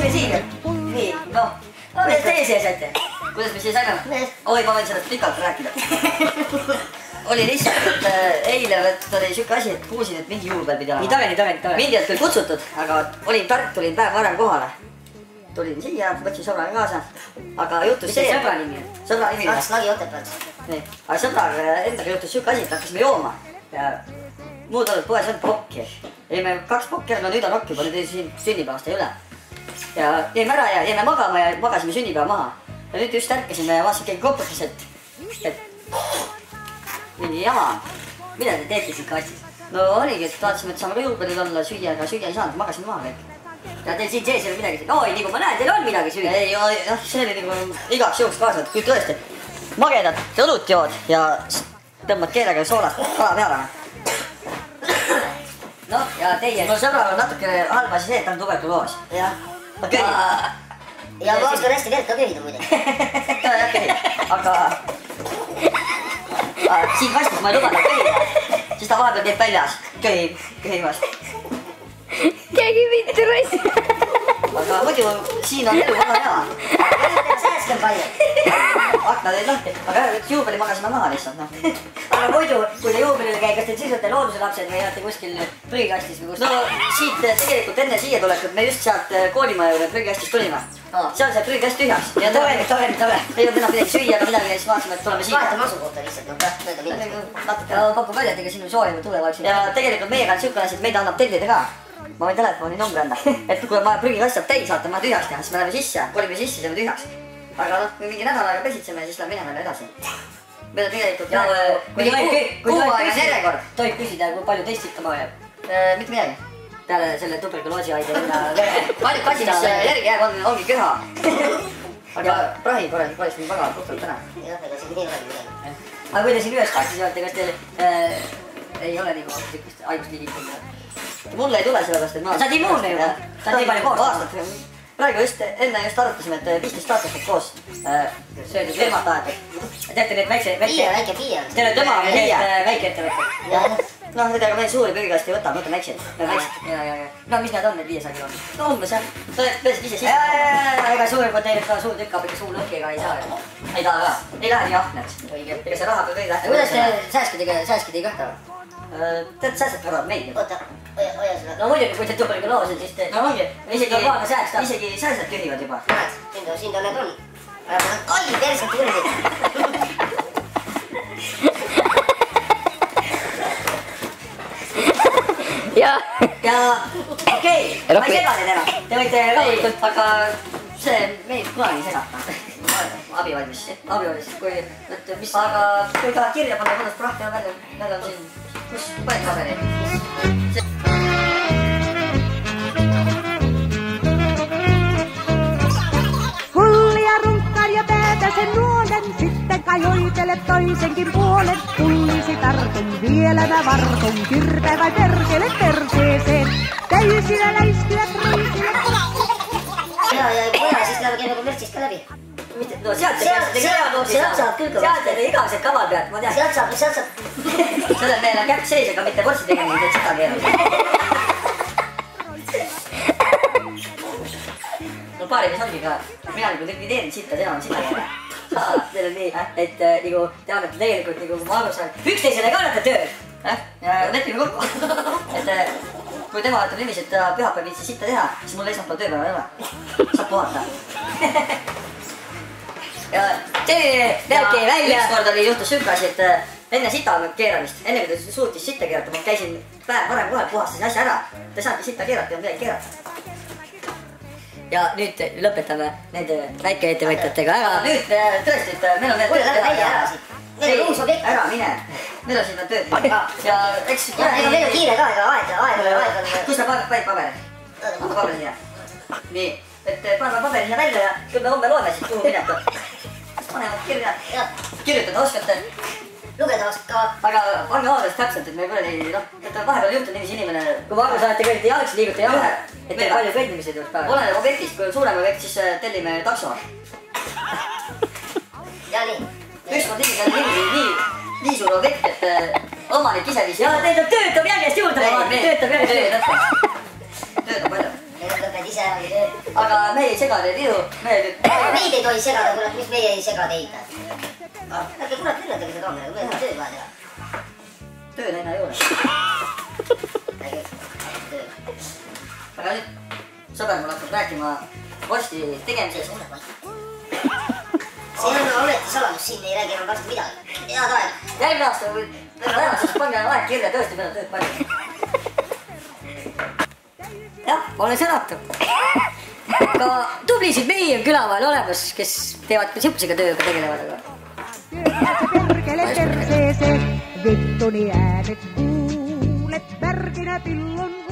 läksime siia. Nii, noh. Kuidas teie siia saite? Kuidas me siia saime? Oi, ma võin sellest pikalt rääkida. Oli lihtsalt, et eile oli siuke asi, et kuulsin, et mingi juubel pidi olema. Nii tore. Mind ei olnud küll kutsutud, aga olin Tartu, tulin päev varem kohale. Tulin siia, võtsin sõbraga kaasa. Aga juhtus see... Mis see sõbra nimi on? Sõbra nimi on. Slagi Otepäält. Nii, aga sõbraga endaga juhtus siuke asi, et hakkasime jooma. Ja muud olnud poes on pokki. Jäime 2 pokki, aga nüüd on okk juba, nüüd siin sünnipäevast ja üle. Ja jäime ära ja jäime magama ja magasime sünnipäeva maha. Ja nüüd just ärkasime ja vaatasin keegi koputas, et mingi jama. Mida te teete siin kastis? No oligi, et vaatasime, et saame ka juubelid olla süüa, aga süüa ei saanud, magasime maha kõik. Ja teil siin sees ei ole midagi. Oi, nagu ma näen, teil on midagi süüa. Ei, noh, see oli nagu igaks jõuks kaasad, kui tõesti magedat õlut jood ja tõmbad keelega soolast kala peale. Noh, ja teie... No sõbral on natuke halba see, et ta on tuberkuloos. Jah. Ta köhib. Ja ma oskan hästi keelt ka köhida muide. Ta jah köhib, aga... Siin kastis ma ei lubada köhida, siis ta vahepeal teeb väljas. Köhivast. Keegi mitte raisk. Aga muidu siin on elu väga hea. Sääskem palju. Aknad ei lahti, aga juubeli magasime maha lihtsalt, noh. Aga muidu, kui te juubelile käi, kas teil siis olete looduse lapsed või olete kuskil prügikastis või kus? No siit tegelikult enne siia tulekut me just sealt koolimaja juurde prügikastist tulime. Seal see prügikast tühjaks. Ja tore. Ei olnud enam midagi süüa, aga midagi siis vaatasime, et tuleme siia. Vahetame asukohta lihtsalt, noh, mööda minna. Ja pakub välja, et ega sinu soojama tule vaikselt. Ja tegelikult meiega on siukene asi, et meid annab tellida ka. Ma võin telefoni numbri anda. Et kui ma prügikast saab täis saata, ma tühjaks teha, siis me läheme sisse, kolime sisse, saame tühjaks. Aga noh, kui mingi nädal aega pesitseme, siis läheme minema edasi. Meil on tegelikult kuu aega järjekord. Tohib küsida, kui palju teist ikka maha jääb? Mitte midagi. Peale selle tuberkuloosi haide Ainult asi, mis järgi jääb, ongi köha. Aga prahi korralik oleks nii väga puhtalt täna. Jah, ega siin nii olegi midagi. Aga kui te siin ühes kastis olete, kas teil ei ole nagu sükust haigusliigit? Mulle ei tule sellepärast, et ma... Sa oled immuunne juba. Sa oled nii palju koos aastat. Praegu just enne just arutasime, et 15 aastat koos söödud firmat aetud. Teate need väike... Väike FIE on. Teil on tema väike ettevõte. Noh, nüüd ega meil suuri prügikasti ei võta, ma võtan väikseid. No mis need on, need 500 kilo? No umbes jah. Sa peasid ise sisse. Ega suur, kui teil ka suur tükk ikka suu lõhkega ei saa. Ei taha ka. Ei lähe nii ahneks. Ega see raha peab kõige tähtsam. Kuidas te sääskid ei kõhta? Tead, sääsed kõrvad meid. Oota, hoia seda. No muidugi, kui te tuberkuloos on, siis te... No ongi. Isegi sääsed köhivad juba. Näed, siin ta need on. Ai, perselt kurdi. Ja okei, ma ei sega teid enam. Te võite rahulikult, aga see meid kunagi ei sega. Abivalmis. Aga kui tahad kirja panna, kuidas prahti on välja, need on siin, kus paned paberi. Hullia runkkar ja päätä sen nuolen, sitten kajoitele toisenkin puolen. Tullisi tartun vielä mä vartun, kirpevä perkele perseeseen. Täysillä läiskiä ruisille. Ja siis läheb käima kui mürtsist ka läbi. No sealt saab küll kõvasti. Sealt teed igavesed kavad pealt, ma tean. Sealt saab. Sellel meil on käpp sees, aga mitte portsi tegemine, et seda keerata. No paari mees ongi ka, mina nagu likvideerin sitta, tema on sita keera. Teil on nii, et nagu te annate tegelikult nagu, kui ma aru saan, üksteisele ka annate tööd. Ja lepime kokku. Et kui tema ütleb niiviisi, et ta pühapäev viitsi sitta teha, siis mul esmaspäeval tööpäeva ei ole. Saab puhata. Ja Räägi välja. Ükskord juhtus siuke asi, et enne sita keeramist, enne kui ta suutis sitta keerata, ma käisin päev varem kohal, puhastasin asja ära. Ta ei saanudki sitta keerata, ei olnud midagi keerata. Ja nüüd lõpetame nende väikeettevõtjatega ära. Nüüd tõesti, et meil on veel Kuule, lähe välja ära siit. Meil on uus objekt. Ära mine. Meil on sinna tööd. Ja eks... Ja meil on kiire ka, ega aeg on... Kus sa paned paberi? Anna paberi siia. Nii, et paneme paberi sinna välja ja küll me homme loeme siis, kuhu mineta. Panevad kirja. Kirjutada oskate. Lugeda oskad ka. Aga pange aadress täpselt, et me kuradi, noh, et vahepeal juhtub niiviisi inimene... Kui ma aru saan, et te kõigiti jalgsi liiguta ei ole, et teil palju kõndimisi tuleb päeva. Oleneb objektist, kui on suurem objekt, siis tellime takso. Ja nii. Ükskord nii suur objekt, et omanik ise viis... Ja teil töötab järjest juurde, töötab järjest juurde. Töötab palju. Meil on lõped iseäranis veel. aga meie ei sega teid ju. meid ei tohi segada, kurat, mis meie ei sega teid. ärge kurat üllatage seda kaameraga, meil on tööd vaja teha. tööd enam ei ole. aga nüüd sõber mul hakkab rääkima vorsti tegemisest. see on ametisaladus, siin ei räägi enam varsti midagi. head aega. järgmine aasta või siis pange aeg kirja, tõesti meil on tööd palju. jah, ma olen senatu. ka tublisid mehi on küla vahel olemas, kes teevad ka sihukesega tööga tegelevad, aga. Perkele perseeseen, vittuni äänet kuulet, märginä pillon